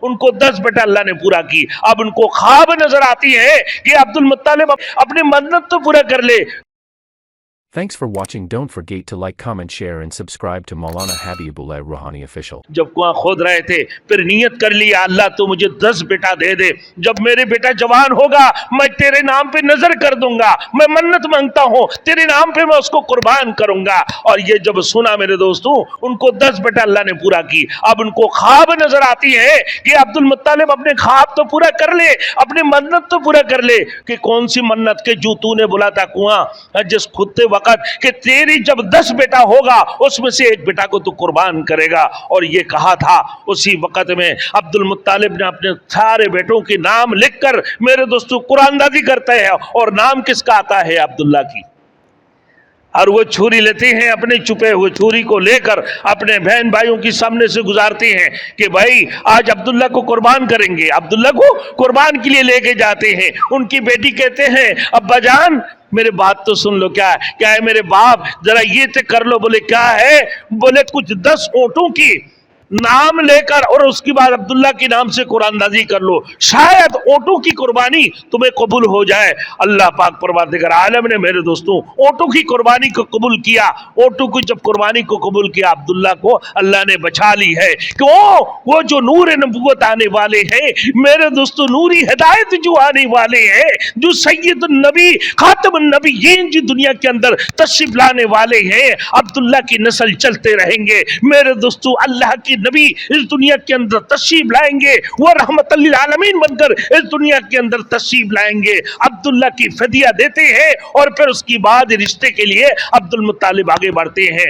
ان کو 10 بیٹا اللہ نے پورا کی. اب ان کو خواب نظر آتی ہے کہ عبد المطلب اپنی منت تو پورا کر لے. Thanks for watching. Don't forget to like, comment, share and subscribe to Maulana Habibullah Rohani official. جب کنواں کھود رہے تھے پھر نیت کر لیا اللہ تو مجھے 10 بیٹا دے دے. جب میرے بیٹا جوان ہوگا میں تیرے نام پہ نظر کر دوں گا, میں منت مانگتا ہوں تیرے نام پہ میں اس کو قربان کروں گا. اور یہ جب سنا میرے دوستوں, ان کو 10 بیٹا اللہ نے پورا کی. اب ان کو خواب نظر آتی ہے کہ عبد المطلب اپنے خواب تو پورا کر لے, اپنے منت تو پورا کر لے. کہ کون سی منت کہ جو تو نے بولا تھا کنواں جس کھدتے وقت کہ تیری جب 10 بیٹا ہوگا اس میں سے ایک بیٹا کو تو قربان کرے گا. اور یہ کہا تھا اسی وقت میں عبد المطلب نے اپنے سارے بیٹوں کے نام لکھ کر میرے دوستوں قرآن دازی کرتے ہیں. اور نام کس کا آتا ہے؟ عبداللہ کی. اور وہ چھری لیتے ہیں, اپنے چھپے ہوئے چھری کو لے کر اپنے بہن بھائیوں کی سامنے سے گزارتے ہیں کہ بھائی آج عبداللہ کو قربان کریں گے. عبداللہ کو قربان کے لیے لے کے جاتے ہیں. ان کی بیٹی کہتے ہیں ابا جان میرے بات تو سن لو. کیا ہے میرے باپ, ذرا یہ تے کر لو. بولے کیا ہے؟ بولے کچھ 10 اونٹوں کی نام لے کر اور اس کے بعد عبداللہ کے نام سے قرآن دازی کر لو, شاید اونٹوں کی قربانی تمہیں قبول ہو جائے. اللہ پاک پروردگار عالم نے میرے دوستوں اونٹوں کی قربانی کو قبول کیا. اونٹوں کی جب قربانی کو قبول کیا عبداللہ کو اللہ نے بچا لی ہے. کیوں؟ وہ جو نور نبوت آنے والے ہیں میرے دوستوں, نوری ہدایت جو آنے والے ہیں, جو سید النبی خاتم النبیین جو دنیا کے اندر تشریف لانے والے ہیں, عبداللہ کی نسل چلتے رہیں گے میرے دوستوں. اللہ کی نبی اس دنیا کے اندر تشریف لائیں گے, وہ رحمت للعالمین بن کر اس دنیا کے اندر تشریف لائیں گے. عبداللہ کی فدیہ دیتے ہیں اور پھر اس کی بعد رشتے کے لیے عبد المطلب آگے بڑھتے ہیں.